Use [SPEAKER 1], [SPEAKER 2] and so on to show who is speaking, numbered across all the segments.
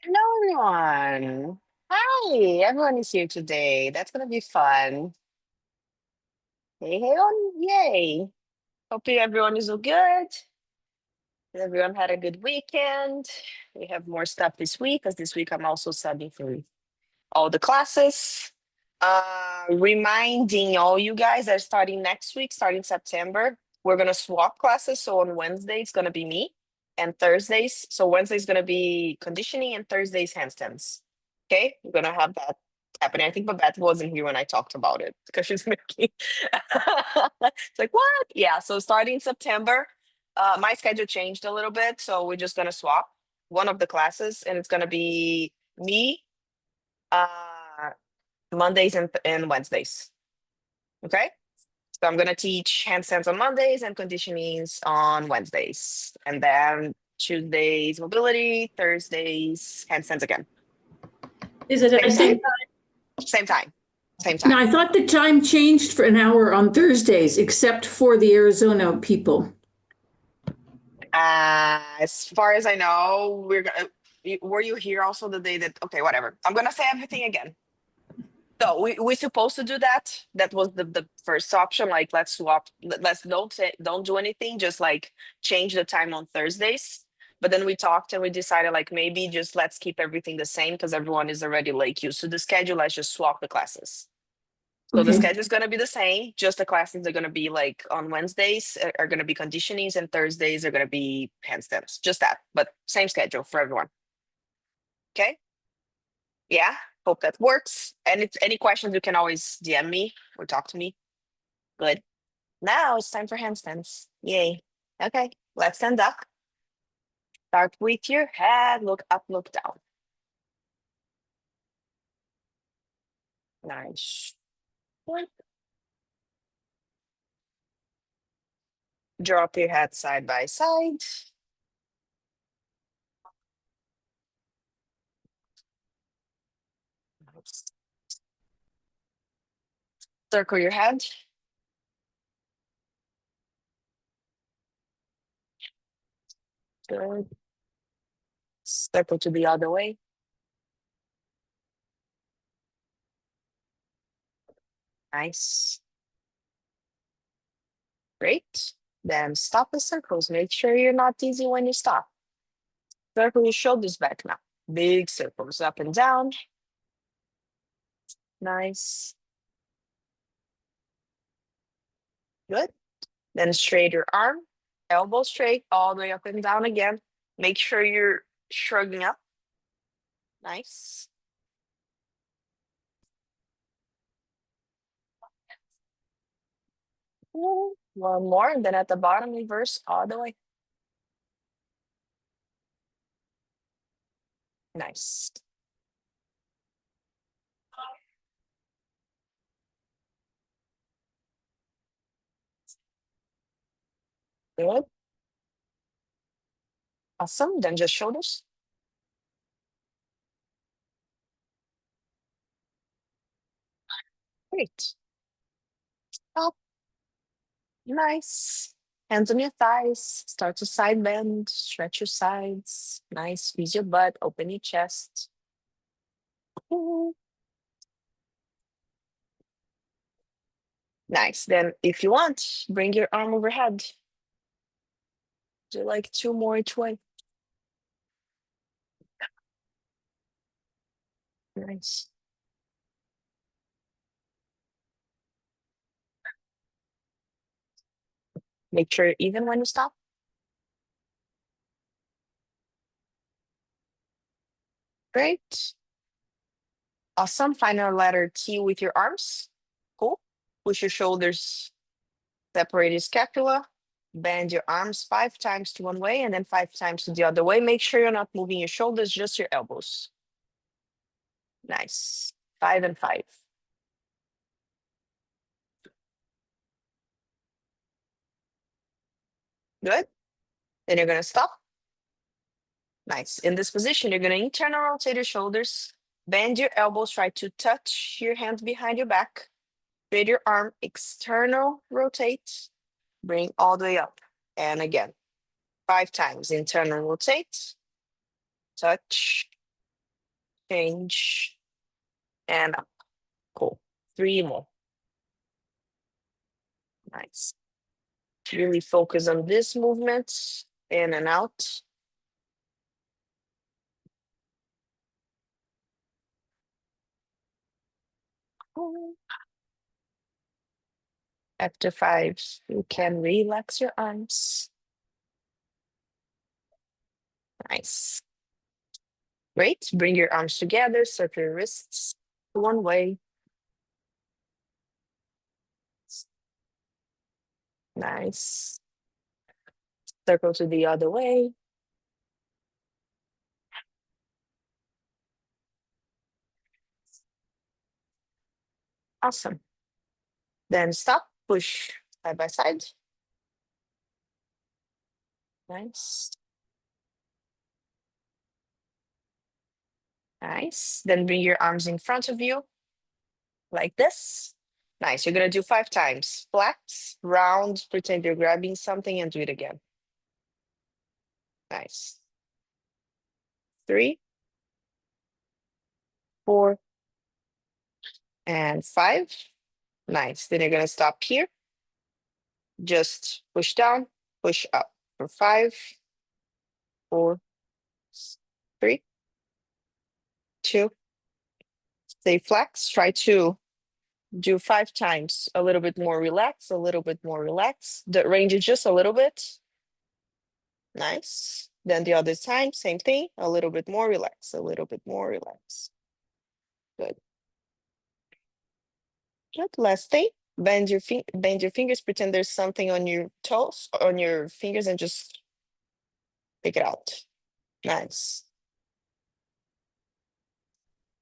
[SPEAKER 1] Hello, everyone. Hi, everyone is here today. That's gonna be fun. Hey, hey, on, yay. Hope everyone is all good. Everyone had a good weekend. We have more stuff this week because this week I'm also subbing for all the classes. Reminding all you guys that starting next week, starting September, we're gonna swap classes. So on Wednesday it's gonna be me, and Thursdays. So Wednesday is gonna be conditioning, and Thursdays handstands. Okay, we're gonna have that happening. I think Babette wasn't here when I talked about it because she's making. It's like what? Yeah. So starting September, my schedule changed a little bit, so we're just gonna swap one of the classes, and it's gonna be me. Uh, Mondays and Wednesdays. Okay. So I'm gonna teach handstands on Mondays and conditionings on Wednesdays. And then Tuesdays mobility, Thursdays handstands again.
[SPEAKER 2] Is it at the
[SPEAKER 1] Same
[SPEAKER 2] same
[SPEAKER 1] time.
[SPEAKER 2] time?
[SPEAKER 1] Same time. Same
[SPEAKER 2] Now,
[SPEAKER 1] time.
[SPEAKER 2] I thought the time changed for an hour on Thursdays, except for the Arizona people.
[SPEAKER 1] As far as I know, we're gonna were you here also the day that okay, whatever. I'm gonna say everything again. So we're supposed to do that. That was the first option. Like let's swap. Let's don't do anything. Just like change the time on Thursdays. But then we talked and we decided like maybe just let's keep everything the same because everyone is already like used to the schedule. Let's just swap the classes. So the
[SPEAKER 2] Okay.
[SPEAKER 1] schedule is gonna be the same. Just the classes are gonna be like on Wednesdays are gonna be conditionings and Thursdays are gonna be handstands. Just that, but same schedule for everyone. Okay. Yeah, hope that works. And if any questions, you can always DM me or talk to me. Good. Now it's time for handstands. Yay. Okay, let's stand up. Start with your head, look up, look down. Nice. One. Drop your head side by side. Nice. Circle your head. Good. Circle to the other way. Nice. Great. Then stop the circles. Make sure you're not dizzy when you stop. Circle your shoulders back now. Big circles up and down. Nice. Good. Then straight your arm, elbow straight, all the way up and down again. Make sure you're shrugging up. Nice. One more, and then at the bottom, reverse all the way. Nice. Good. Awesome. Then just shoulders. Great. Up. Nice. Hands on your thighs. Start to side bend. Stretch your sides. Nice. Squeeze your butt. Open your chest. Nice. Then, if you want, bring your arm overhead. Do like two more each way. Nice. Make sure even when you stop. Great. Awesome. Find a letter T with your arms. Cool. Push your shoulders, separate your scapula. Bend your arms 5 times to one way and then 5 times to the other way. Make sure you're not moving your shoulders, just your elbows. Nice. 5 and 5. Good. Then you're going to stop. Nice. In this position, you're going to internal rotate your shoulders. Bend your elbows. Try to touch your hands behind your back. Straight your arm, external rotate. Bring all the way up. And again, 5 times. Internal rotate. Touch. change, and up. Cool. 3 more. Nice. Really focus on this movement, in and out. Cool. After 5, you can relax your arms. Nice. Great. Bring your arms together, circle your wrists one way. Nice. Circle to the other way. Awesome. Then stop, push side by side. Nice. Nice. Then bring your arms in front of you like this. Nice. You're going to do 5 times. Flex, round, pretend you're grabbing something, and do it again. Nice. 3, 4, and 5. Nice. Then you're going to stop here. Just push down, push up for 5, 4, 3, 2. Stay flex. Try to do 5 times. A little bit more relax, a little bit more relax. The range is just a little bit. Nice. Then the other time, same thing. A little bit more relax, a little bit more relax. Good. Good. Last thing. Bend your fingers. Pretend there's something on your toes, on your fingers, and just pick it out. Nice.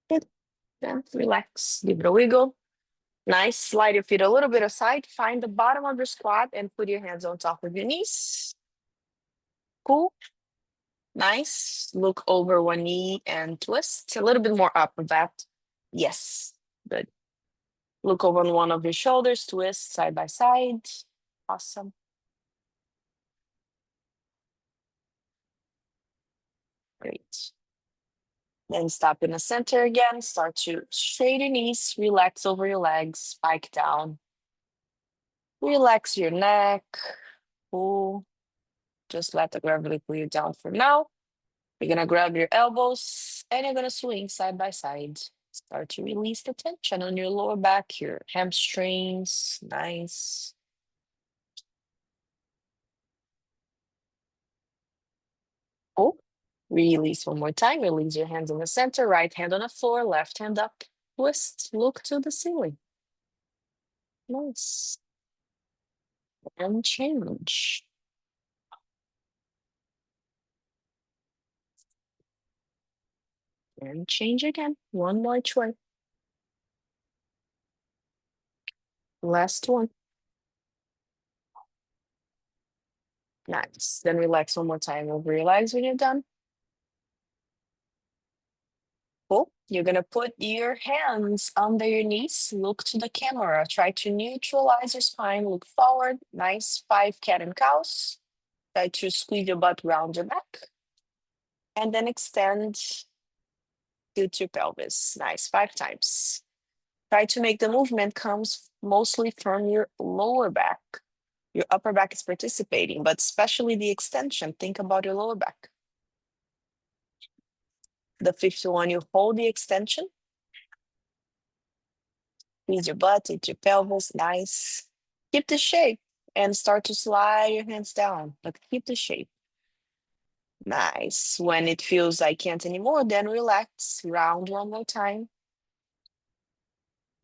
[SPEAKER 1] Good. Then relax. Give it a wiggle. Nice. Slide your feet a little bit aside. Find the bottom of your squat and put your hands on top of your knees. Cool. Nice. Look over one knee and twist. A little bit more up of that. Yes. Good. Look over one of your shoulders, twist side by side. Awesome. Great. Then stop in the center again. Start to straighten your knees, relax over your legs, spike down. Relax your neck. Cool. Just let the gravity pull you down for now. You're gonna grab your elbows and you're gonna swing side by side. Start to release the tension on your lower back, your hamstrings. Nice. Cool. Release one more time. Release your hands in the center, right hand on the floor, left hand up. Twist, look to the ceiling. Nice. And change. And change again. One more try. Last one. Nice. Then relax one more time over your legs when you're done. Cool. You're gonna put your hands under your knees. Look to the camera. Try to neutralize your spine. Look forward. Nice. 5 cat and cows. Try to squeeze your butt round your back. And then extend to your pelvis. Nice. 5 times. Try to make the movement comes mostly from your lower back. Your upper back is participating, but especially the extension. Think about your lower back. The 5th one, you hold the extension. Squeeze your butt into your pelvis. Nice. Keep the shape and start to slide your hands down, but keep the shape. Nice. When it feels I can't anymore, then relax. Round one more time.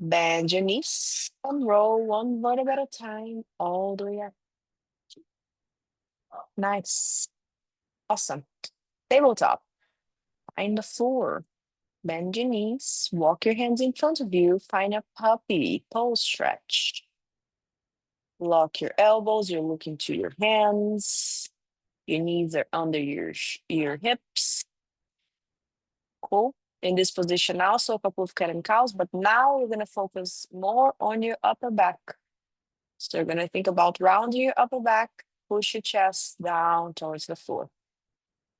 [SPEAKER 1] Bend your knees and roll one vertebra at a time, all the way up. Nice. Awesome. Tabletop. Find the floor. Bend your knees. Walk your hands in front of you. Find a puppy pose stretch. Lock your elbows. You're looking to your hands. Your knees are under your hips. Cool. In this position also a couple of cat and cows, but now we're going to focus more on your upper back. So you're going to think about rounding your upper back, push your chest down towards the floor,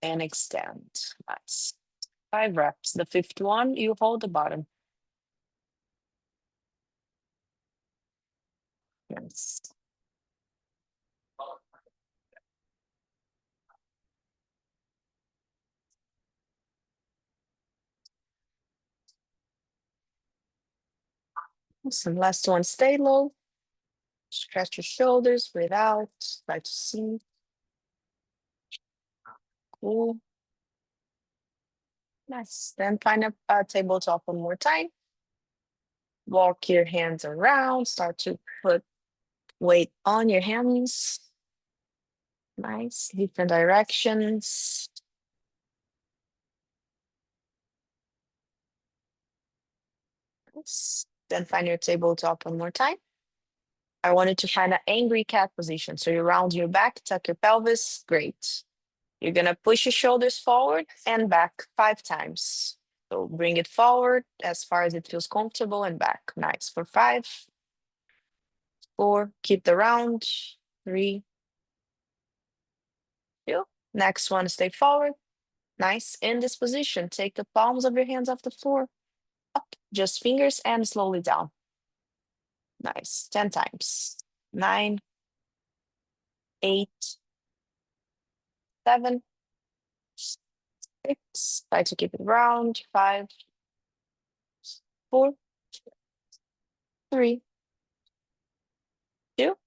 [SPEAKER 1] and extend. Nice. 5 reps. The fifth one, you hold the bottom. Yes. So last one, stay low. Stretch your shoulders, breathe out. Try to see. Cool. Nice. Then find a tabletop one more time. Walk your hands around. Start to put weight on your hands. Nice. Different directions. Nice. Then find your tabletop one more time. I wanted to find an angry cat position. So you round your back, tuck your pelvis. Great. You're gonna push your shoulders forward and back 5 times. So bring it forward as far as it feels comfortable and back. Nice. For 5, 4, keep the round. 3, 2. Next one, stay forward. Nice. In this position, take the palms of your hands off the floor. Up, just fingers and slowly down. Nice. 10 times. 9, 8, 7, 6. Try to keep it round. 5, 4, 3, 2,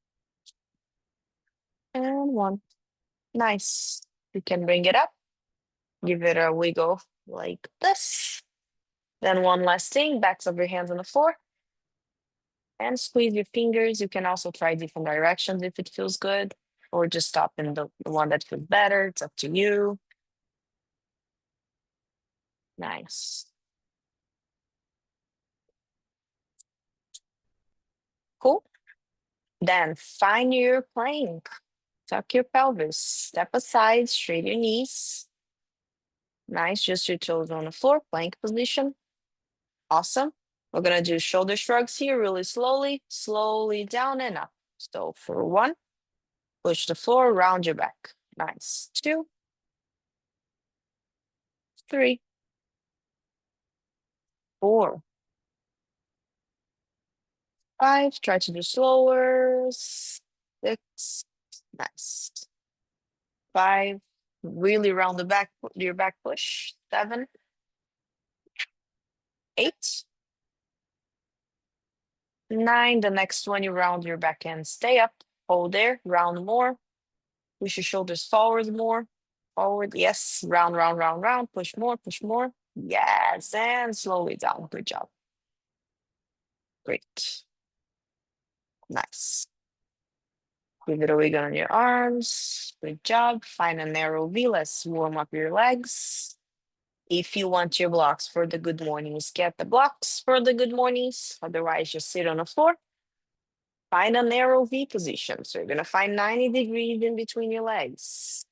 [SPEAKER 1] and 1. Nice. You can bring it up. Give it a wiggle like this. Then one last thing, backs of your hands on the floor. And squeeze your fingers. You can also try different directions if it feels good, or just stop in the one that feels better. It's up to you. Nice. Cool. Then find your plank. Tuck your pelvis. Step aside, straighten your knees. Nice. Just your toes on the floor, plank position. Awesome. We're gonna do shoulder shrugs here really slowly, slowly down and up. So for 1, push the floor, round your back. Nice. 2, 3, 4, 5. Try to do slower. 6. Nice. 5. Really round the back, your back push. 7, 8, 9. The next one, you round your back and stay up. Hold there, round more. Push your shoulders forward more. Forward, yes. Round, round, round, round. Push more, push more. Yes, and slowly down. Good job. Great. Nice. Give it a wiggle on your arms. Good job. Find a narrow V. Let's warm up your legs. If you want your blocks for the good mornings, get the blocks for the good mornings. Otherwise, just sit on the floor. Find a narrow V position. So you're going to find 90 degrees in between your legs.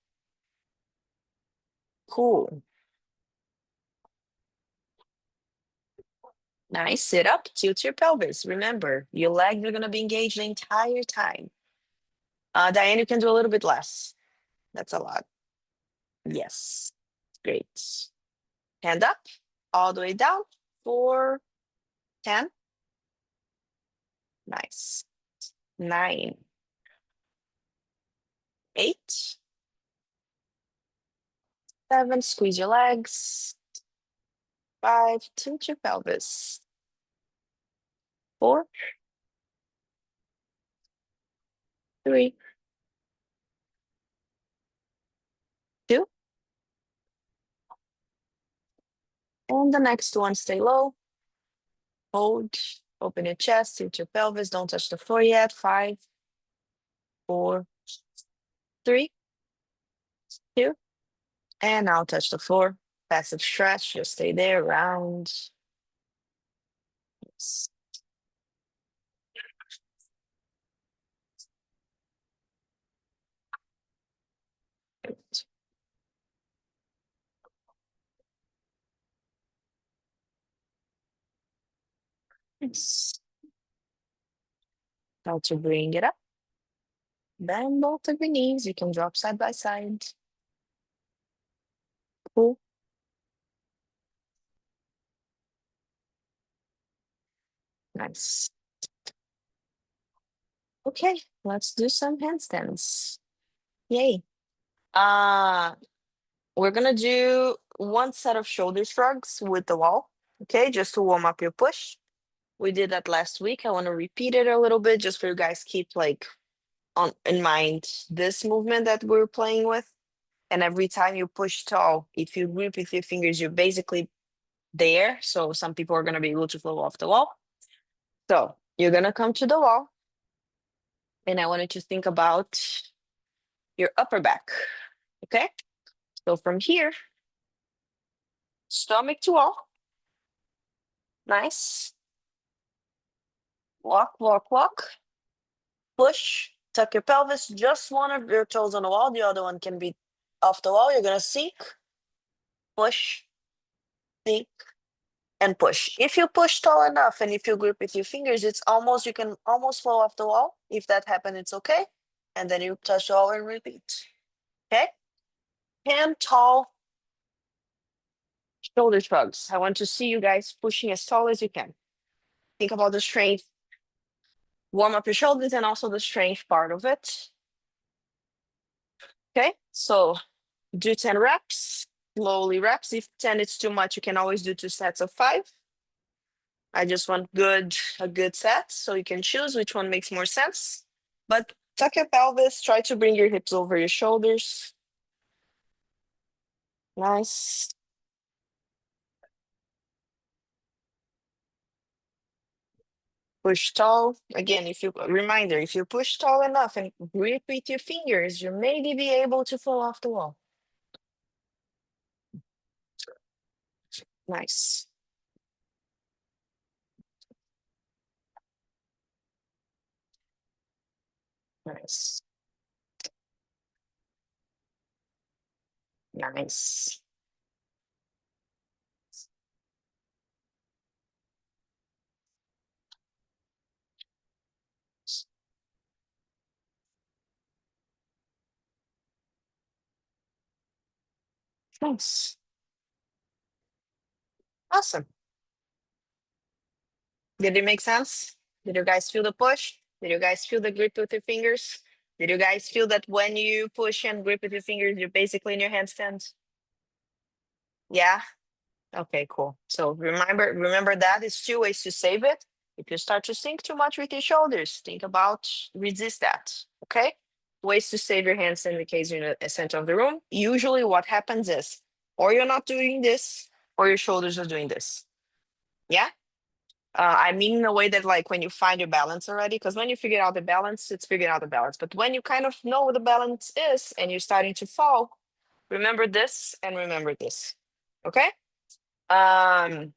[SPEAKER 1] Cool. Nice. Sit up, tilt your pelvis. Remember, your legs are going to be engaged the entire time. Diane, you can do a little bit less. That's a lot. Yes. Great. Hand up, all the way down. 4, 10. Nice. 9, 8, 7. Squeeze your legs. 5. Tilt your pelvis. 4, 3, 2. And the next one, stay low. Hold. Open your chest, tilt your pelvis. Don't touch the floor yet. 5, 4, 3, 2. And now touch the floor. Passive stretch. Just stay there. Round. Yes. Good. Yes. Now to bring it up. Bend both of your knees. You can drop side by side. Cool. Nice. Okay, let's do some handstands. Yay. Uh, we're gonna do one set of shoulder shrugs with the wall. Okay, just to warm up your push. We did that last week. I want to repeat it a little bit just for you guys keep like on in mind this movement that we're playing with. And every time you push tall, if you grip with your fingers, you're basically there. So some people are gonna be able to flow off the wall. So you're gonna come to the wall, and I wanted to think about your upper back. Okay. So from here, stomach to wall. Nice. Walk, walk, walk. Push. Tuck your pelvis. Just one of your toes on the wall. The other one can be off the wall. You're gonna seek, push, seek, and push. If you push tall enough and if you grip with your fingers, it's almost you can almost flow off the wall. If that happens, it's okay. And then you touch the wall and repeat. Okay? Hand tall, shoulder shrugs. I want to see you guys pushing as tall as you can. Think about the strength. Warm up your shoulders and also the strength part of it. Okay, so do 10 reps, slowly reps. If 10 is too much, you can always do 2 sets of 5. I just want a good set, so you can choose which one makes more sense. But tuck your pelvis, try to bring your hips over your shoulders. Nice. Push tall. Again, if you reminder, if you push tall enough and grip with your fingers, you maybe be able to fall off the wall. Nice. Nice. Nice. Nice. Awesome. Did it make sense? Did you guys feel the push? Did you guys feel the grip with your fingers? Did you guys feel that when you push and grip with your fingers, you're basically in your handstand? Yeah? Okay, cool. So remember that is 2 ways to save it. If you start to sink too much with your shoulders, think about resist that. Okay? Ways to save your hands in the case you're in the center of the room. Usually what happens is, or you're not doing this, or your shoulders are doing this. Yeah? I mean in a way that like when you find your balance already, because when you figure out the balance, it's figuring out the balance. But when you kind of know what the balance is and you're starting to fall, remember this and remember this. Okay? Um,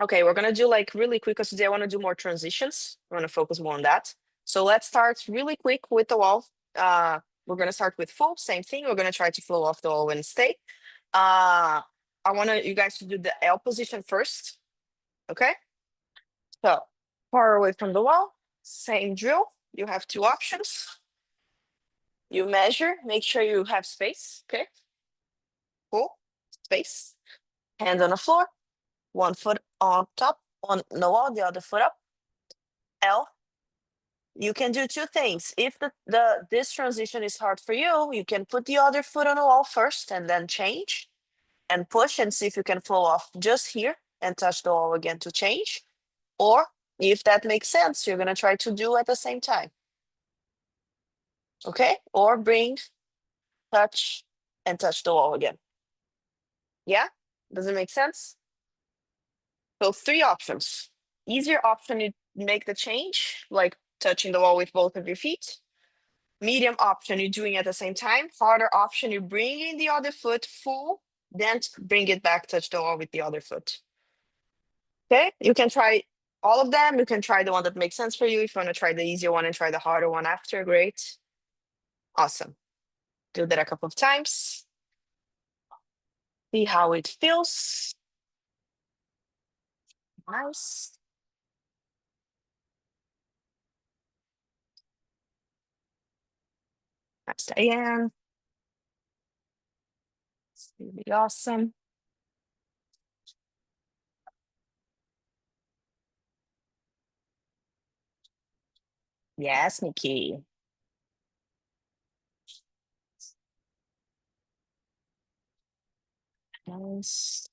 [SPEAKER 1] okay, we're gonna do like really quick because today I want to do more transitions. I want to focus more on that. So let's start really quick with the wall. We're gonna start with full, same thing. We're gonna try to flow off the wall and stay. I want you guys to do the L position first. Okay, so far away from the wall, same drill. You have 2 options. You measure, make sure you have space. Okay, cool, space. Hand on the floor, one foot on top, on the wall, the other foot up. L. You can do 2 things. If this transition is hard for you, you can put the other foot on the wall first and then change and push and see if you can flow off just here and touch the wall again to change. Or if that makes sense, you're gonna try to do at the same time. Okay? Or bring, touch, and touch the wall again. Yeah? Does it make sense? So 3 options. Easier option, you make the change, like touching the wall with both of your feet. Medium option, you're doing at the same time. Harder option, you bring in the other foot full, then bring it back, touch the wall with the other foot. Okay, you can try all of them. You can try the one that makes sense for you. If you want to try the easier one and try the harder one after, great. Awesome. Do that a couple of times. See how it feels. Nice. Nice, Diane. It's really awesome. Yes, Nikki. Nice.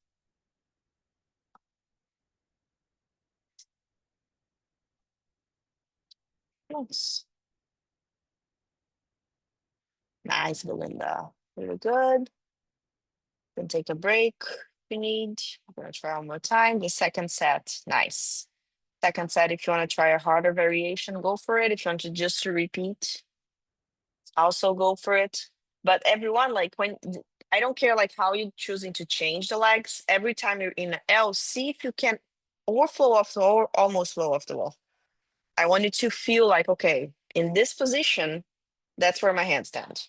[SPEAKER 1] Nice. Nice, Belinda. Very good. Then take a break if you need. I'm gonna try one more time. The second set. Nice. Second set, if you want to try a harder variation, go for it. If you want to just to repeat, also go for it. But everyone, like I don't care like how you choosing to change the legs. Every time you're in a L, see if you can or flow off the wall or almost flow off the wall. I want you to feel like, okay, in this position, that's where my handstand.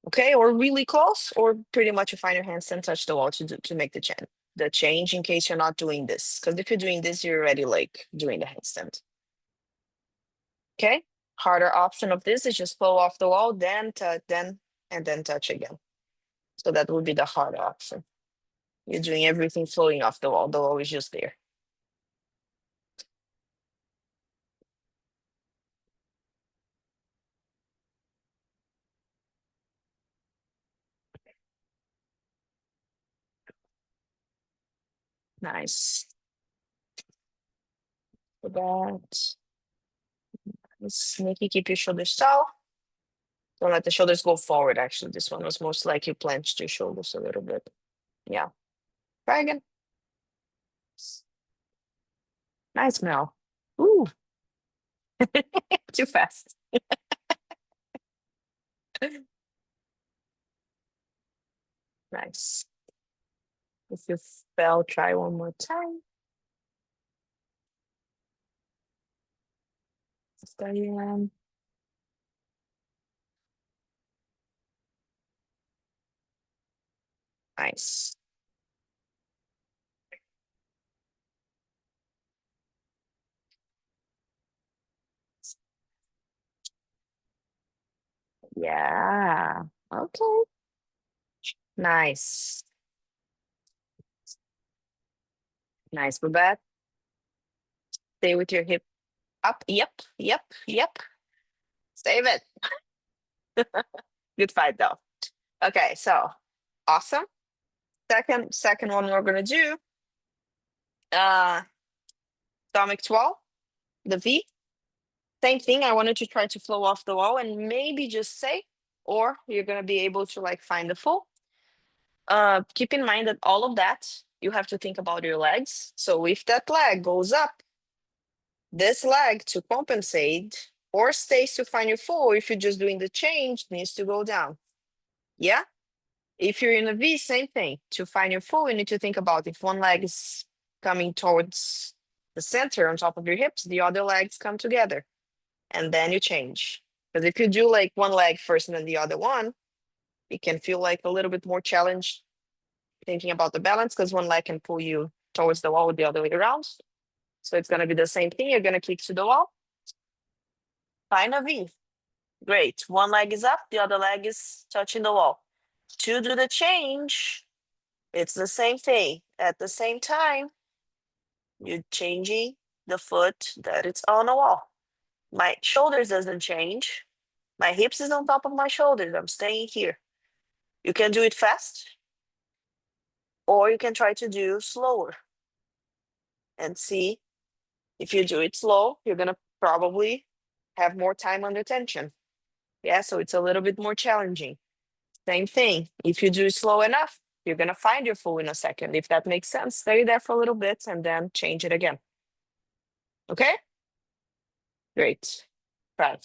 [SPEAKER 1] Okay, or really close, or pretty much you find your handstand touch the wall to make the change in case you're not doing this. Because if you're doing this, you're already like doing the handstand. Okay, harder option of this is just flow off the wall, then touch, then and then touch again. So that would be the hard option. You're doing everything flowing off the wall is just there. Nice. For that. Sneaky, keep your shoulders tall. Don't let the shoulders go forward. Actually, this one was most like you clenched your shoulders a little bit. Yeah. Try again. Nice, Mel. Ooh, too fast. Nice. If you fell, try one more time. Diane. Nice. Yeah. Okay. Nice. Nice, Babette. Stay with your hip up. Yep. Yep. Yep. Save it. Good fight though. Okay, so awesome. Second one we're gonna do uh stomach 12, the V. Same thing. I wanted to try to flow off the wall and maybe just say, or you're gonna be able to like find the full. Keep in mind that all of that you have to think about your legs. So if that leg goes up, this leg to compensate or stays to find your full, if you're just doing the change, needs to go down. Yeah. If you're in a V, same thing. To find your full, you need to think about if one leg is coming towards the center on top of your hips, the other legs come together and then you change. Because if you do like one leg first and then the other one, it can feel like a little bit more challenge thinking about the balance because one leg can pull you towards the wall the other way around. So it's going to be the same thing. You're going to kick to the wall, find a V. Great. One leg is up, the other leg is touching the wall. To do the change, it's the same thing. At the same time, you're changing the foot that it's on the wall. My shoulders doesn't change. My hips is on top of my shoulders. I'm staying here. You can do it fast, or you can try to do slower and see if you do it slow, you're gonna probably have more time under tension. Yeah, so it's a little bit more challenging. Same thing. If you do it slow enough, you're gonna find your full in a second. If that makes sense, stay there for a little bit and then change it again. Okay? Great. Right.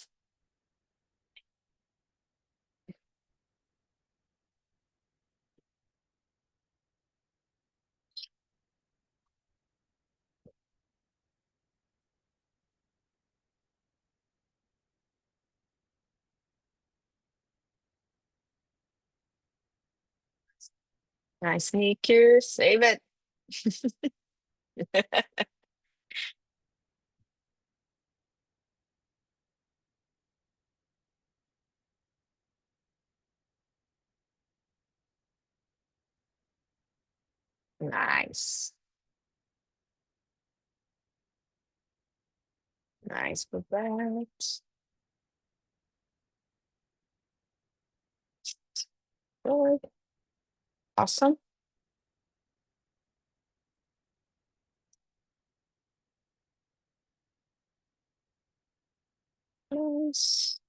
[SPEAKER 1] Nice sneaker. Save it. Nice. Nice with that. Good. Awesome. Nice.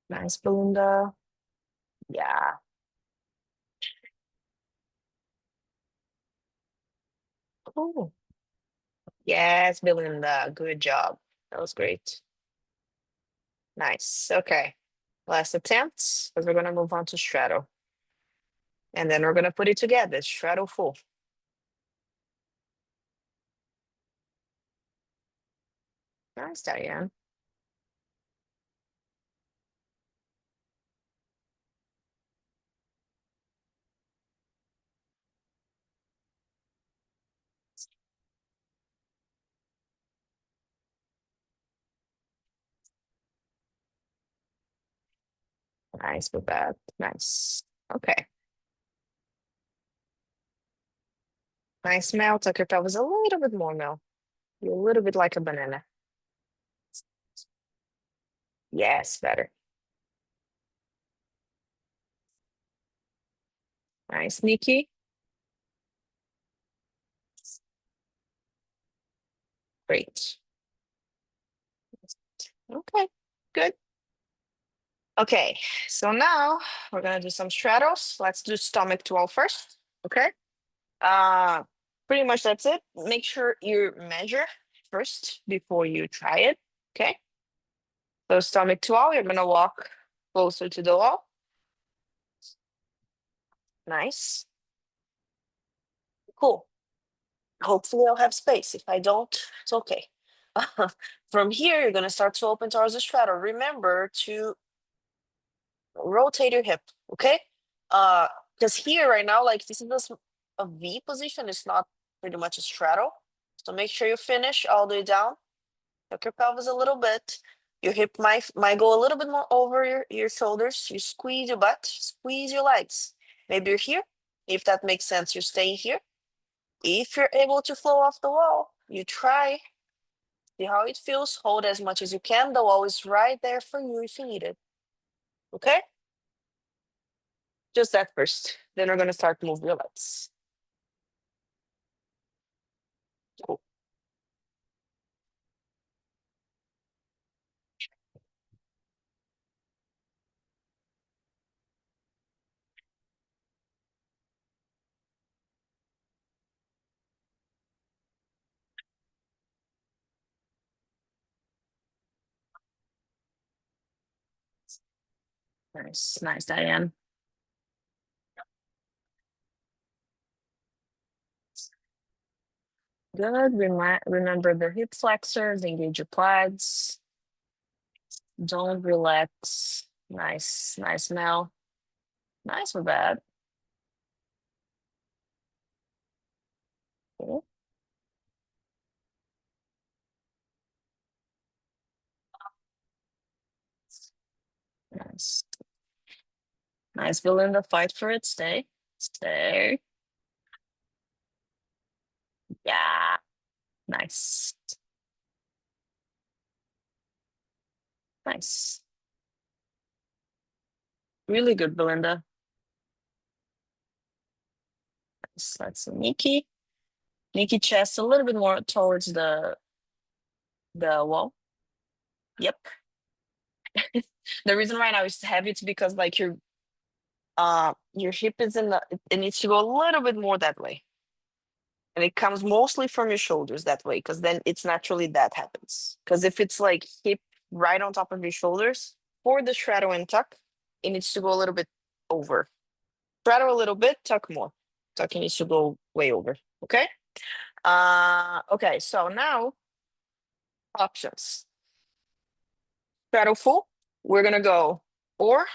[SPEAKER 1] Nice, Belinda. Yeah. Cool. Yes, Belinda. Good job. That was great. Nice. Okay. Last attempt, because we're gonna move on to straddle. And then we're gonna put it together. Straddle full. Nice, Diane. Nice with that. Nice. Okay. Nice melt. Tuck your pelvis a little bit more, Mel. You're a little bit like a banana. Yes, better. Nice, Nikki. Great. Okay, good. Okay, so now we're gonna do some straddles. Let's do stomach to all first. Okay. Uh, Pretty much that's it. Make sure you measure first before you try it. Okay. So stomach to all, you're gonna walk closer to the wall. Nice. Cool. Hopefully I'll have space. If I don't, it's okay. From here, you're gonna start to open towards the straddle. Remember to rotate your hip, okay? Because here right now, like this is a V position. It's not pretty much a straddle. So make sure you finish all the way down. Tuck your pelvis a little bit. Your hip might go a little bit more over your shoulders. You squeeze your butt, squeeze your legs. Maybe you're here. If that makes sense, you're staying here. If you're able to flow off the wall, you try. See how it feels. Hold as much as you can. The wall is right there for you if you need it. Okay? Just that first. Then we're gonna start to move your legs. Cool. Nice, nice, Diane. Good. Remember the hip flexors, engage your quads. Don't relax. Nice, nice, Mel. Nice with that. Cool. Nice. Nice, Belinda. Fight for it. Stay. Stay. Yeah. Nice. Nice. Really good, Belinda. Nice. Let's see. Nikki. Nikki chest a little bit more towards the wall. Yep. The reason right now is heavy it's because like your hip is in it needs to go a little bit more that way. And it comes mostly from your shoulders that way, because then it's naturally that happens. Because if it's like hip right on top of your shoulders for the straddle and tuck, it needs to go a little bit over. Straddle a little bit, tuck more. Tuck needs to go way over. Okay. Okay, so now options. Straddle full. We're gonna go, or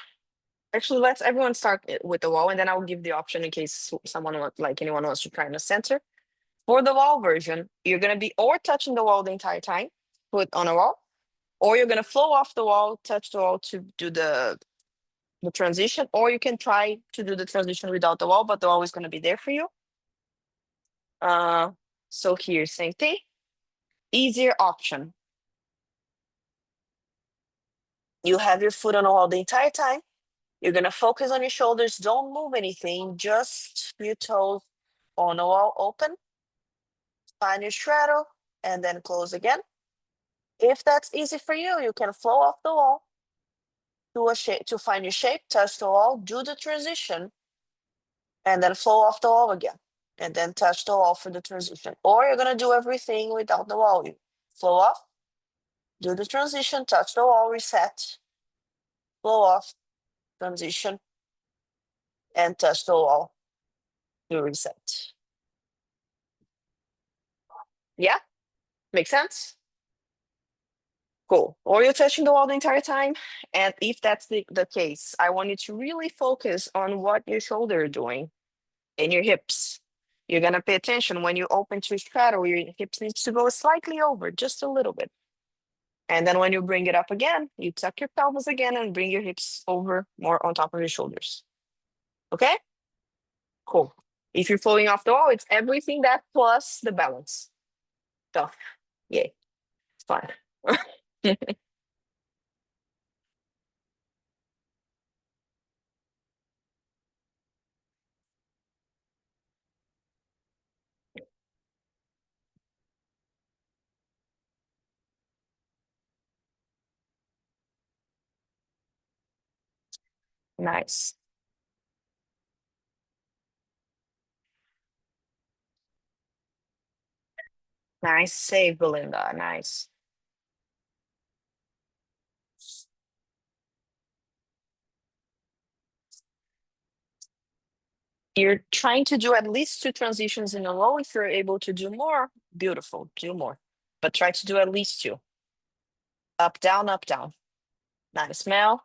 [SPEAKER 1] actually, let's everyone start with the wall, and then I'll give the option in case someone like anyone wants to try in the center. For the wall version, you're gonna be or touching the wall the entire time, foot on a wall, or you're gonna flow off the wall, touch the wall to do the transition, or you can try to do the transition without the wall, but the wall is gonna be there for you. Uh, so here, same thing. Easier option. You have your foot on the wall the entire time. You're gonna focus on your shoulders. Don't move anything. Just your toes on the wall open. Find your straddle and then close again. If that's easy for you, you can flow off the wall to a shape to find your shape, touch the wall, do the transition, and then flow off the wall again. And then touch the wall for the transition. Or you're gonna do everything without the wall. You flow off, do the transition, touch the wall, reset, flow off, transition, and touch the wall to reset. Yeah, makes sense? Cool. Or you're touching the wall the entire time. And if that's the case, I want you to really focus on what your shoulder are doing and your hips. You're gonna pay attention when you open to straddle, your hips needs to go slightly over, just a little bit. And then when you bring it up again, you tuck your pelvis again and bring your hips over more on top of your shoulders. Okay? Cool. If you're flowing off the wall, it's everything that plus the balance. So, yay, it's fun. Nice. Nice save, Belinda. Nice. You're trying to do at least two transitions in a row. If you're able to do more, beautiful, do more. But try to do at least two. Up, down, up, down. Nice, Mel.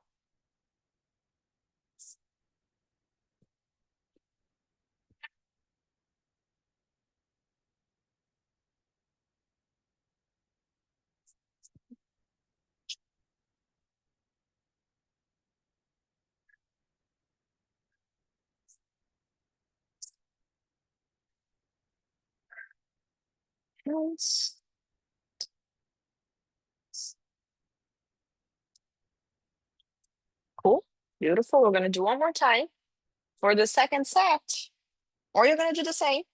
[SPEAKER 1] Nice. Cool. Beautiful. We're gonna do one more time for the second set. Or you're gonna do the same.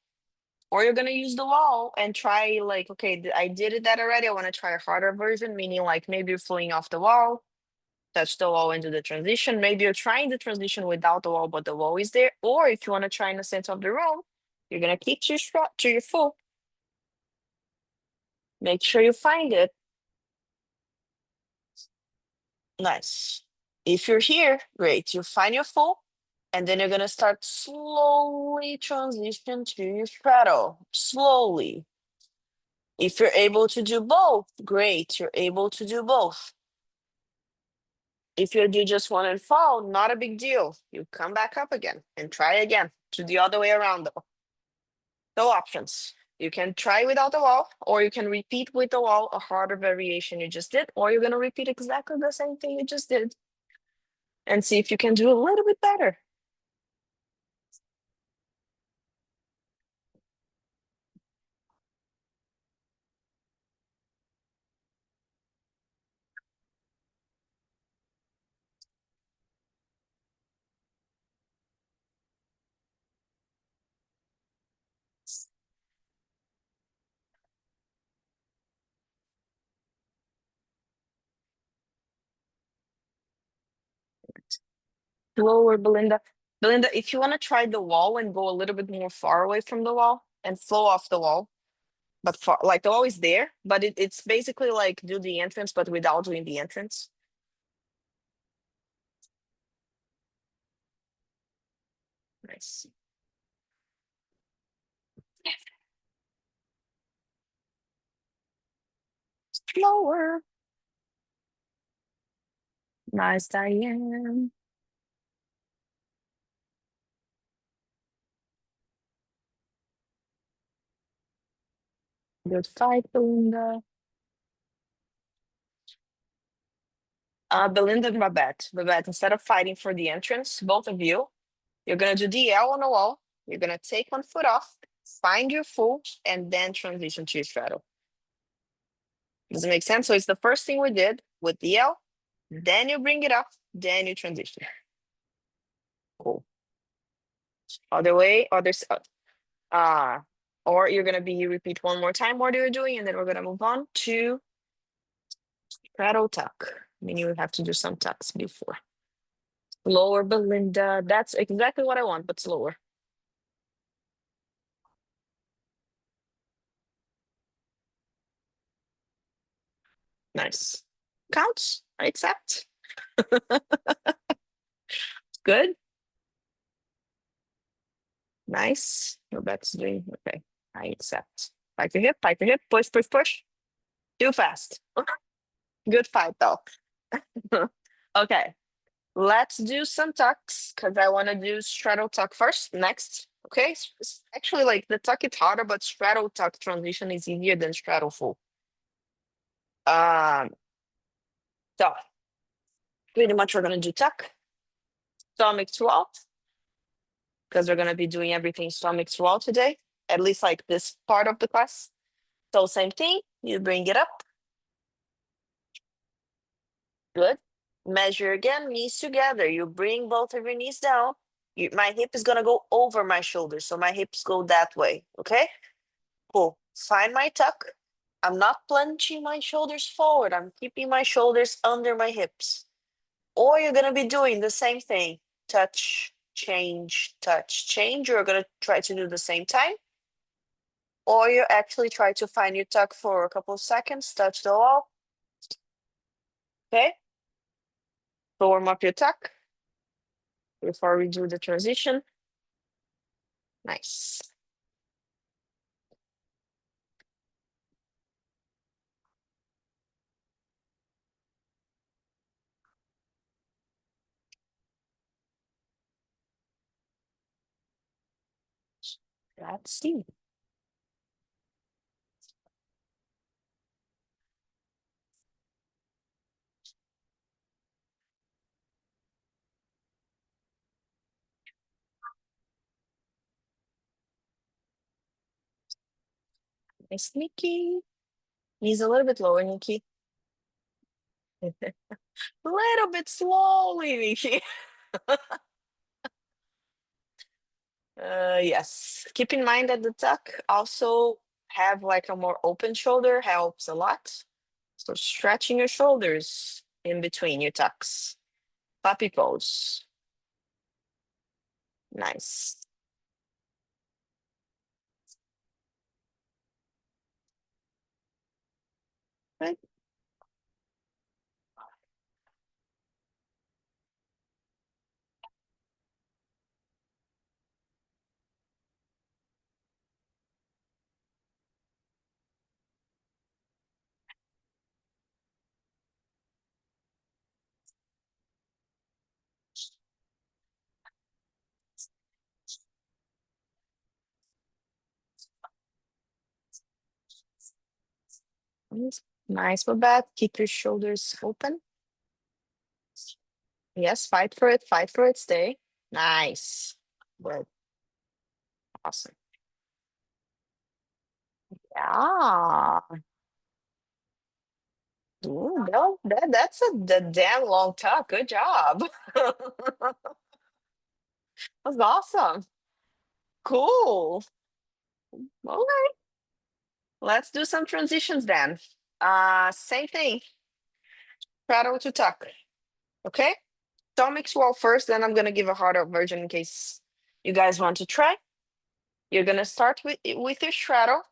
[SPEAKER 1] Or you're gonna use the wall and try like, okay, I did it that already. I want to try a harder version, meaning like maybe you're flowing off the wall, touch the wall and do the transition. Maybe you're trying the transition without the wall, but the wall is there. Or if you want to try in the center of the room, you're gonna keep to your to your full. Make sure you find it. Nice. If you're here, great. You find your full, and then you're gonna start slowly transition to your straddle. Slowly. If you're able to do both, great. You're able to do both. If you do just one and fall, not a big deal. You come back up again and try again to the other way around though. No options. You can try without the wall, or you can repeat with the wall a harder variation you just did, or you're gonna repeat exactly the same thing you just did and see if you can do a little bit better. Slower, Belinda. Belinda, if you want to try the wall and go a little bit more far away from the wall and flow off the wall, but far, like the wall is there, but it's basically like do the entrance, but without doing the entrance. Nice. Slower. Nice, Diane. Good fight, Belinda. Belinda and Babette. Babette, instead of fighting for the entrance, both of you, you're gonna do the L on the wall. You're gonna take one foot off, find your full, and then transition to your straddle. Does it make sense? So it's the first thing we did with the L, then you bring it up, then you transition. Cool. Other way, uh, or you're gonna be repeat one more time what you're doing, and then we're gonna move on to straddle tuck. Meaning we have to do some tucks before. Lower, Belinda. That's exactly what I want, but slower. Nice. Counts. I accept. Good. Nice. Rebecca's doing okay. I accept. Pike your hip, push, push, push. Too fast. Good fight though. Okay. Let's do some tucks because I want to do straddle tuck first. Next. Okay. Actually, like the tuck is harder, but straddle tuck transition is easier than straddle full. Um, so pretty much we're gonna do tuck, stomach to all, because we're gonna be doing everything stomach to all today, at least like this part of the class. So same thing, you bring it up. Good. Measure again, knees together. You bring both of your knees down. My hip is gonna go over my shoulder, so my hips go that way. Okay. Cool. Find my tuck. I'm not plunging my shoulders forward. I'm keeping my shoulders under my hips. Or you're gonna be doing the same thing. Touch, change, touch, change. You're gonna try to do the same time. Or you actually try to find your tuck for a couple of seconds, touch the wall. Okay. So warm up your tuck before we do the transition. Nice. Let's see. Nice, Nikki. Knees a little bit lower, Nikki. A little bit slowly, Nikki. Yes. Keep in mind that the tuck also have like a more open shoulder helps a lot. So stretching your shoulders in between your tucks. Puppy pose. Nice. Good. Nice, Babette. Keep your shoulders open. Yes, fight for it, fight for it, stay. Nice. Good. Awesome. Yeah. Ooh, no, that's the damn long tuck. Good job. That's awesome. Cool. Okay. Let's do some transitions then. Same thing. Straddle to tuck. Okay. Stomach swell first, then I'm gonna give a harder version in case you guys want to try. You're gonna start with your straddle.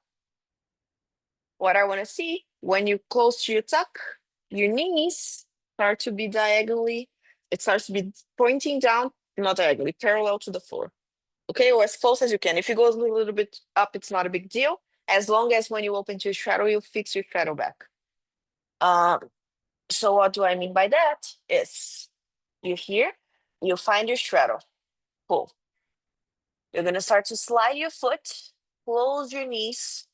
[SPEAKER 1] What I want to see when you close to your tuck, your knees start to be diagonally. It starts to be pointing down, not diagonally, parallel to the floor. Okay, or as close as you can. If it goes a little bit up, it's not a big deal. As long as when you open to your straddle, you fix your straddle back. Uh, So what do I mean by that? Is you here, you find your straddle. Cool. You're gonna start to slide your foot, close your knees,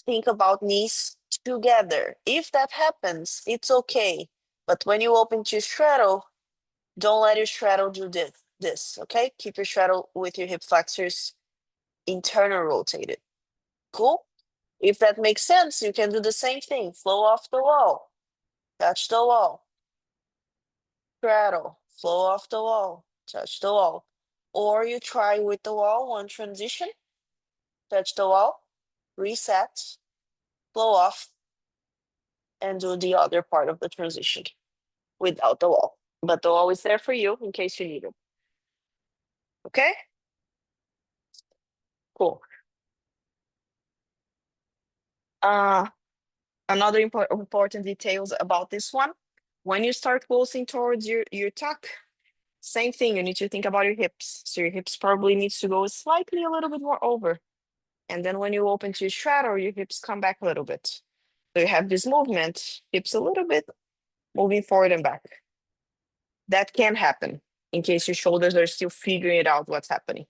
[SPEAKER 1] think about knees together. If that happens, it's okay. But when you open to straddle, don't let your straddle do this, okay? Keep your straddle with your hip flexors internal rotated. Cool? If that makes sense, you can do the same thing. Flow off the wall, touch the wall, straddle, flow off the wall, touch the wall. Or you try with the wall, one transition, touch the wall, reset, flow off, and do the other part of the transition without the wall. But the wall is there for you in case you need it. Okay? Cool. Uh, Another important details about this one, when you start closing towards your tuck, same thing, you need to think about your hips. So your hips probably needs to go slightly a little bit more over. And then when you open to your straddle, your hips come back a little bit. So you have this movement, hips a little bit moving forward and back. That can happen in case your shoulders are still figuring it out what's happening.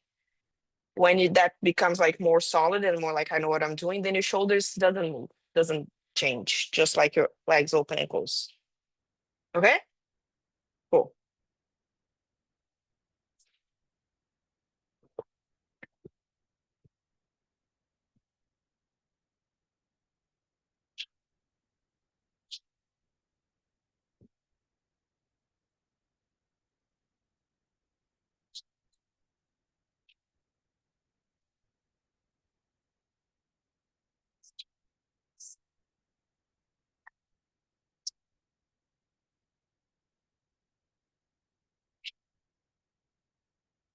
[SPEAKER 1] When that becomes like more solid and more like I know what I'm doing, then your shoulders doesn't move, doesn't change, just like your legs open and close. Okay? Cool.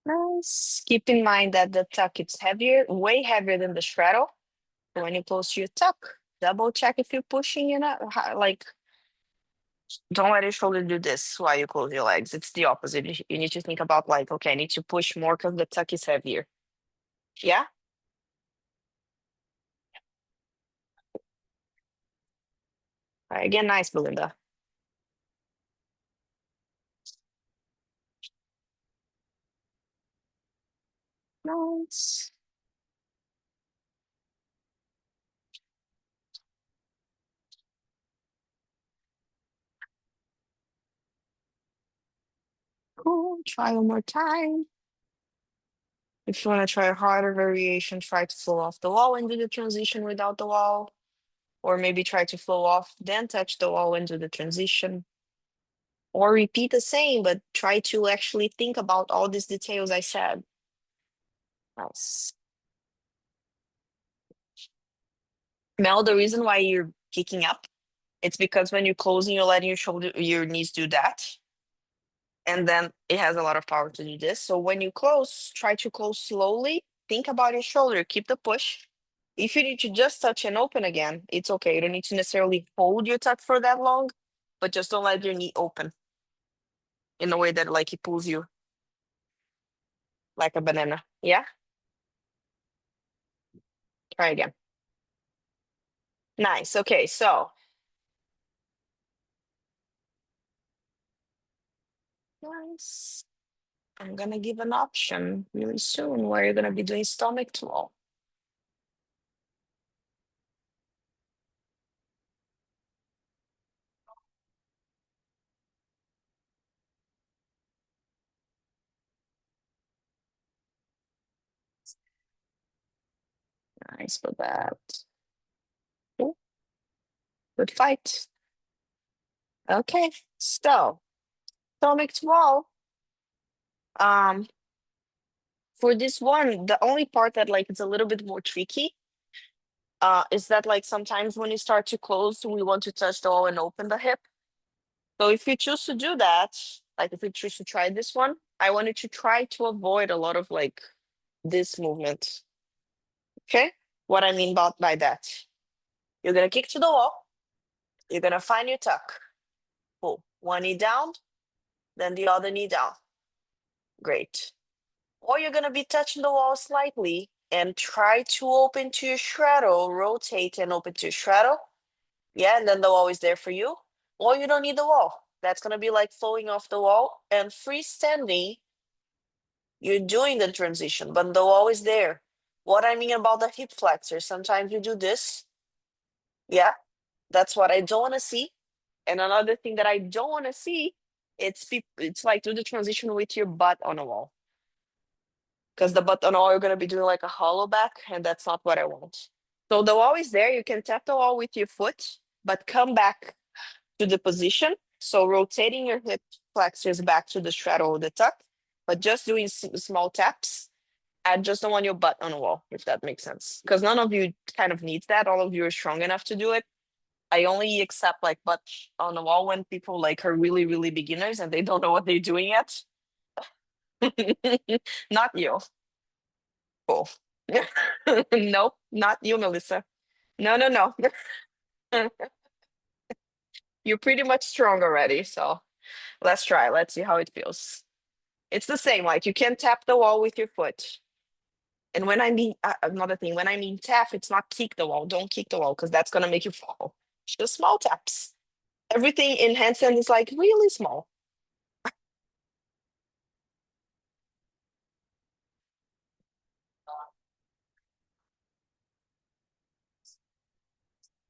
[SPEAKER 1] Nice. Keep in mind that the tuck is heavier, way heavier than the straddle. So when you close to your tuck, double check if you're pushing, like don't let your shoulder do this while you close your legs. It's the opposite. You need to think about like, okay, I need to push more because the tuck is heavier. Yeah? All right, again, nice, Belinda. Nice. Cool. Try one more time. If you want to try a harder variation, try to flow off the wall and do the transition without the wall. Or maybe try to flow off, then touch the wall and do the transition. Or repeat the same, but try to actually think about all these details I said. Nice. Mel, the reason why you're kicking up, it's because when you're closing, you're letting your knees do that. And then it has a lot of power to do this. So when you close, try to close slowly. Think about your shoulder, keep the push. If you need to just touch and open again, it's okay. You don't need to necessarily hold your tuck for that long, but just don't let your knee open in a way that like it pulls you like a banana. Yeah? Try again. Nice. Okay, so nice. I'm gonna give an option really soon where you're gonna be doing stomach twirl. Nice for that. Cool. Good fight. Okay, so stomach twirl. Um, for this one, the only part that like it's a little bit more tricky, is that like sometimes when you start to close, we want to touch the wall and open the hip. So if you choose to do that, like if you choose to try this one, I wanted to try to avoid a lot of like this movement. Okay? What I mean by that. You're gonna kick to the wall. You're gonna find your tuck. Pull one knee down, then the other knee down. Great. Or you're gonna be touching the wall slightly and try to open to your straddle, rotate and open to your straddle. Yeah, and then the wall is there for you. or you don't need the wall. That's gonna be like flowing off the wall. And freestanding, you're doing the transition, but the wall is there. What I mean about the hip flexor, sometimes you do this. Yeah, that's what I don't want to see. And another thing that I don't want to see, it's like do the transition with your butt on a wall. Because the butt on a wall, you're gonna be doing like a hollow back, and that's not what I want. So the wall is there. You can tap the wall with your foot, but come back to the position. So rotating your hip flexors back to the straddle or the tuck, but just doing small taps. I just don't want your butt on a wall, if that makes sense. Because none of you kind of needs that. All of you are strong enough to do it. I only accept like butt on the wall when people like are really, really beginners and they don't know what they're doing yet. Not you. Cool. Nope, not you, Melissa. No, no, no. You're pretty much strong already. So let's try. Let's see how it feels. It's the same. Like you can tap the wall with your foot. And when I mean another thing, when I mean tap, it's not kick the wall. Don't kick the wall because that's gonna make you fall. Just small taps. Everything in handstand is like really small.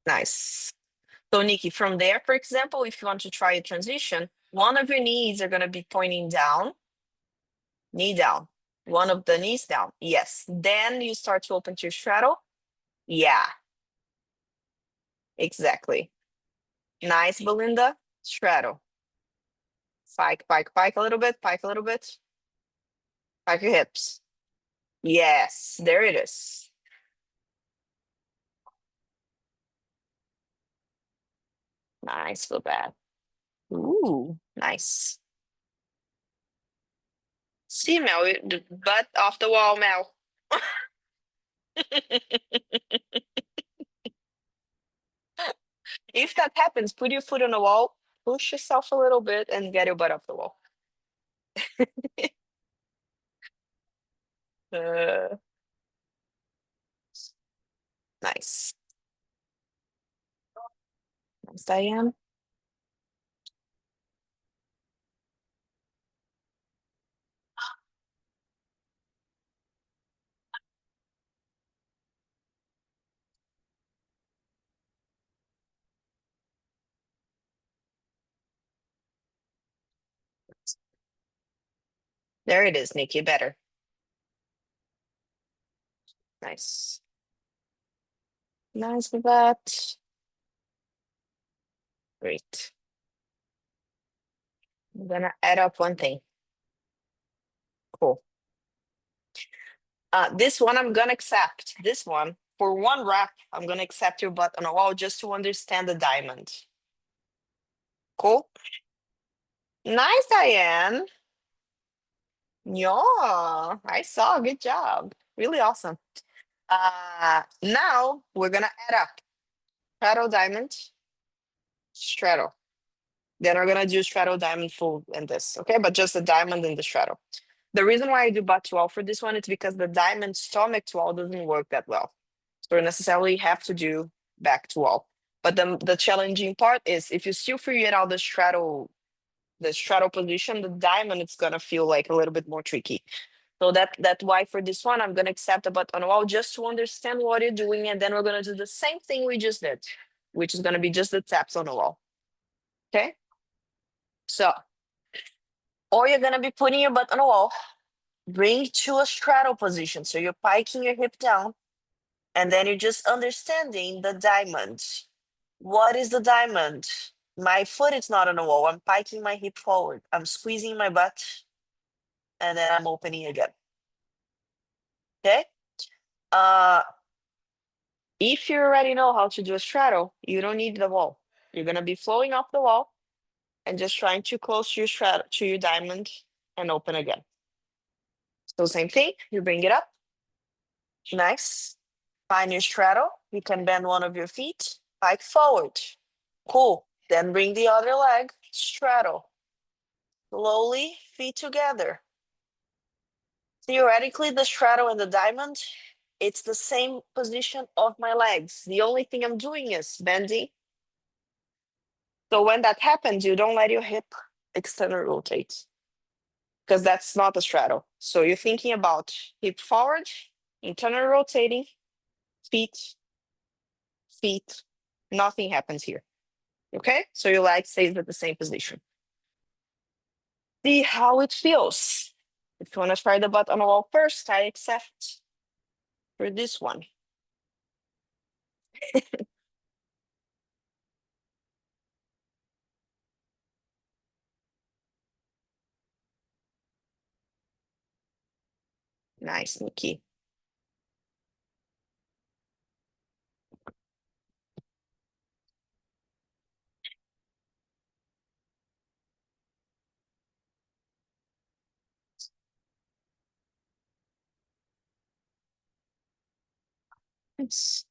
[SPEAKER 1] Nice. So Nikki, from there, for example, if you want to try a transition, one of your knees are gonna be pointing down, knee down. One of the knees down. Yes. Then you start to open to your straddle. Yeah, exactly. Nice, Belinda. Straddle. Pike, pike, pike a little bit, pike a little bit. Pike your hips. Yes, there it is. Nice, feel bad. Ooh, nice. See, Mel, the butt off the wall, Mel. If that happens, put your foot on the wall, push yourself a little bit, and get your butt off the wall. Uh, nice. Nice, Diane. There it is, Nikki. Better. Nice. Nice with that. Great. I'm gonna add up one thing. Cool. This one I'm gonna accept. This one for one rep, I'm gonna accept your butt on a wall just to understand the diamond. Cool. Nice, Diane. Yeah, I saw. Good job. Really awesome. Now we're gonna add up straddle diamond, straddle. Then we're gonna do straddle diamond full in this, okay? But just the diamond and the straddle. The reason why I do butt to wall for this one is because the diamond stomach to wall doesn't work that well. So you necessarily have to do back to wall. But the challenging part is if you still figure out the straddle position, the diamond it's gonna feel like a little bit more tricky. So that's why for this one, I'm gonna accept a butt on a wall just to understand what you're doing, and then we're gonna do the same thing we just did, which is gonna be just the taps on the wall. Okay. So, or you're gonna be putting your butt on a wall, bring to a straddle position. So you're piking your hip down, and then you're just understanding the diamond. What is the diamond? My foot is not on the wall. I'm piking my hip forward. I'm squeezing my butt, and then I'm opening again. Okay. Uh, if you already know how to do a straddle, you don't need the wall. You're gonna be flowing off the wall and just trying to close your straddle to your diamond and open again. So same thing. You bring it up. Nice. Find your straddle. You can bend one of your feet, pike forward. Cool. Then bring the other leg, straddle. Slowly, feet together. Theoretically, the straddle and the diamond, it's the same position of my legs. The only thing I'm doing is bending So when that happens, you don't let your hip external rotate because that's not a straddle. So you're thinking about hip forward, internal rotating, feet, feet. Nothing happens here. Okay? So your leg stays at the same position. See how it feels. If you want to try the butt on the wall first, I accept for this one. Nice, Nikki. Nice.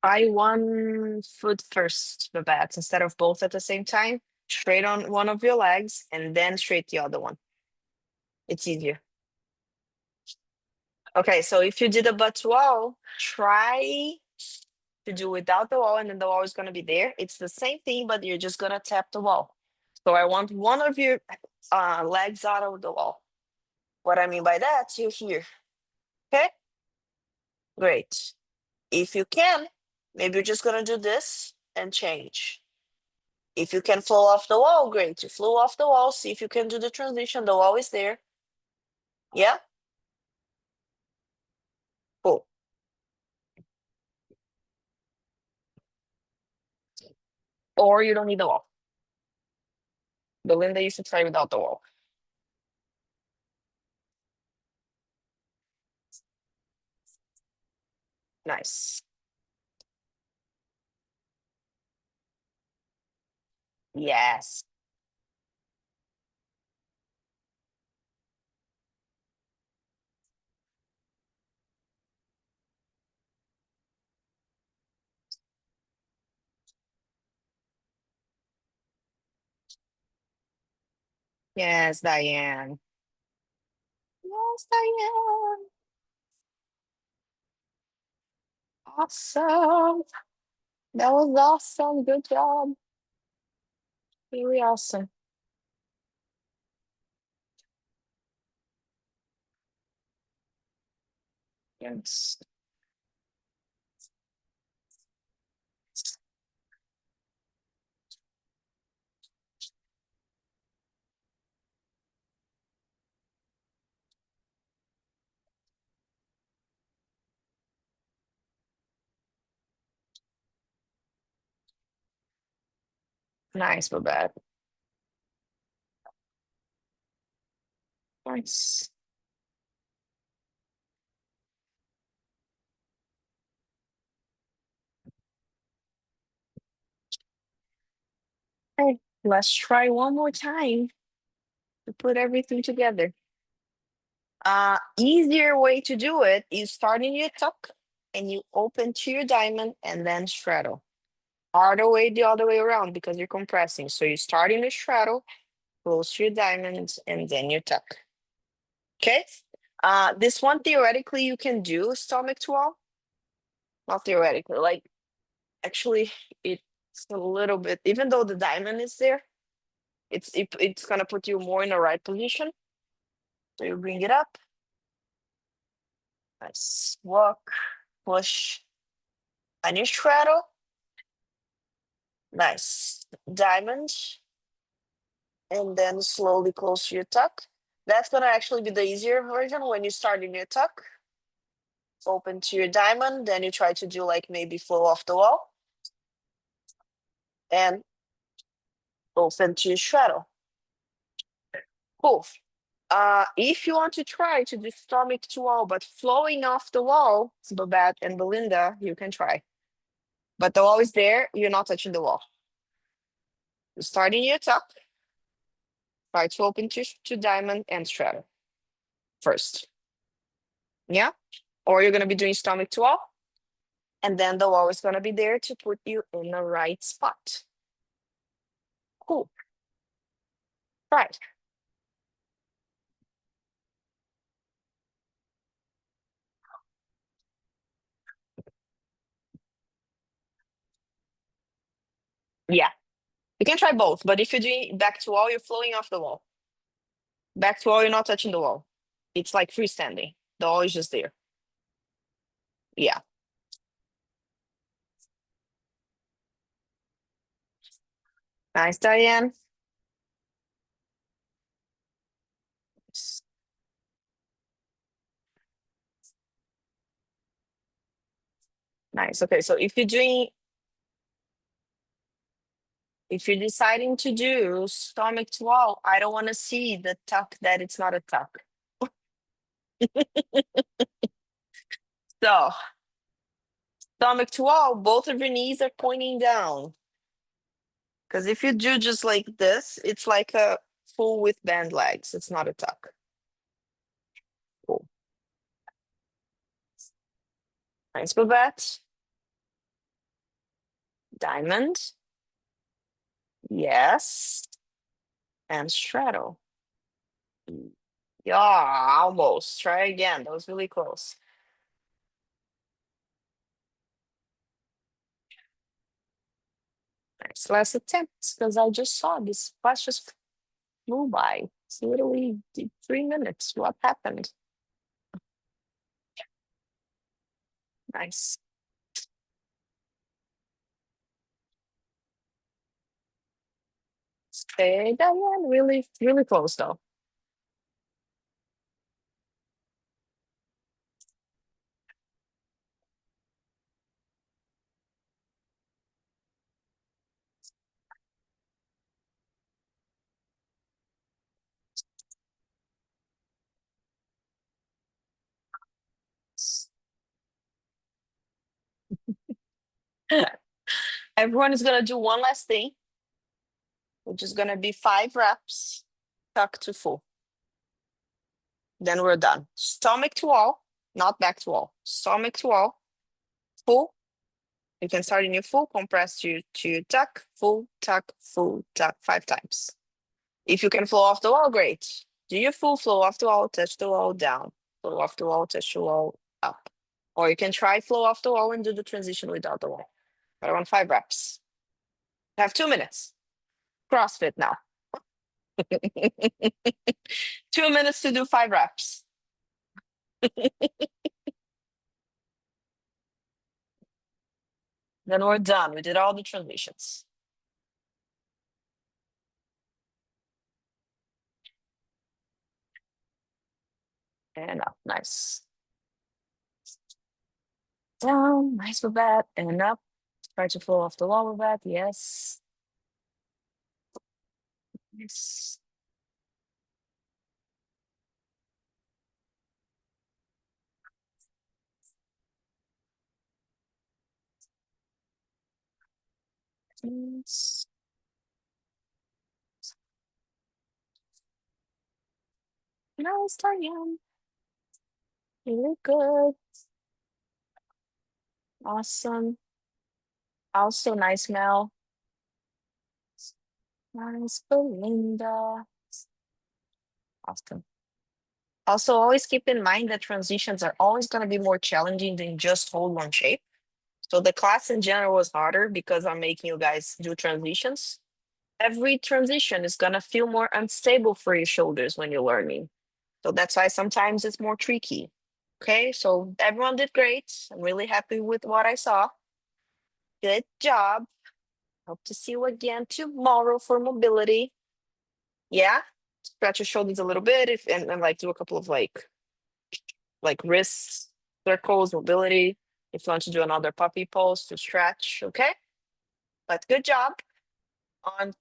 [SPEAKER 1] Try one foot first, Babette, instead of both at the same time. Straight on one of your legs and then straight the other one. It's easier. Okay, so if you did a butt wall, try to do without the wall, and then the wall is going to be there. It's the same thing, but you're just going to tap the wall. So I want one of your legs out of the wall. What I mean by that, you're here. Okay? Great. If you can, maybe you're just going to do this and change. If you can flow off the wall, great. You flew off the wall. See if you can do the transition. The wall is there. Yeah? Cool. Or you don't need the wall. Belinda used to try without the wall. Nice. Yes. Yes, Diane. Yes, Diane. Awesome. That was awesome. Good job. Really awesome. Yes. Nice, Babette. Nice. Hey, let's try one more time to put everything together. Easier way to do it is starting your tuck and you open to your diamond and then straddle. Harder way the other way around because you're compressing. So you start in the straddle, close to your diamond, and then you tuck. Okay? This one theoretically you can do stomach to wall. Not theoretically, like actually it's a little bit, even though the diamond is there, it's gonna put you more in the right position. So you bring it up. Nice. Walk, push, and you straddle. Nice. Diamond. And then slowly close to your tuck. That's gonna actually be the easier version when you start in your tuck. Open to your diamond, then you try to do like maybe flow off the wall. And open to your straddle. Cool. If you want to try to do stomach to wall, but flowing off the wall, Babette and Belinda, you can try. But the wall is there, you're not touching the wall. You start in your tuck, try to open to diamond and straddle first. Yeah? Or you're gonna be doing stomach to wall, And then the wall is gonna be there to put you in the right spot. Cool. Right. Yeah. You can try both, but if you're doing back to wall, you're flowing off the wall. Back to wall, you're not touching the wall. It's like freestanding. The wall is just there. Yeah. Nice, Diane. Nice. Okay, so if you're deciding to do stomach to wall, I don't want to see the tuck that it's not a tuck. So stomach to wall, both of your knees are pointing down. Because if you do just like this, it's like a full with band legs. It's not a tuck. Cool. Nice, Babette. Diamond. Yes. And straddle. Yeah, almost. Try again. That was really close. Nice. Last attempt, because I just saw this class just flew by. It's literally 3 minutes. What happened? Nice. Stay that one. Really, really close though. Everyone is gonna do one last thing, which is gonna be 5 reps, tuck to full. Then we're done. Stomach to wall, not back to wall. Stomach to wall, full. You can start in your full, compress to tuck, full, tuck, 5 times. If you can flow off the wall, great. Do your full flow off the wall, touch the wall down. Flow off the wall, touch the wall up. Or you can try flow off the wall and do the transition without the wall. But I want 5 reps. Have 2 minutes. CrossFit now. 2 minutes to do 5 reps. Then we're done. We did all the transitions. And up. Nice. Down. Nice with that. And up. Try to flow off the wall with that. Yes. Yes. Yes. Nice, Diane. Really good. Awesome. Also nice, Mel. Nice, Belinda. Awesome. Also, always keep in mind that transitions are always going to be more challenging than just hold one shape. So the class in general was harder because I'm making you guys do transitions. Every transition is going to feel more unstable for your shoulders when you're learning. So that's why sometimes it's more tricky. Okay, so everyone did great. I'm really happy with what I saw. Good job. Hope to see you again tomorrow for mobility. Yeah, stretch your shoulders a little bit if and like do a couple of like wrist circles, mobility. If you want to do another puppy pose to stretch, okay? But good job. On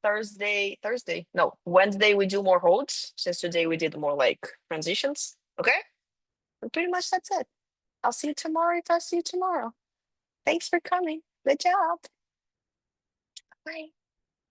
[SPEAKER 1] no, Wednesday we do more holds. Since today we did more like transitions, okay? And pretty much that's it. I'll see you tomorrow if I see you tomorrow. Thanks for coming. Good job. Bye.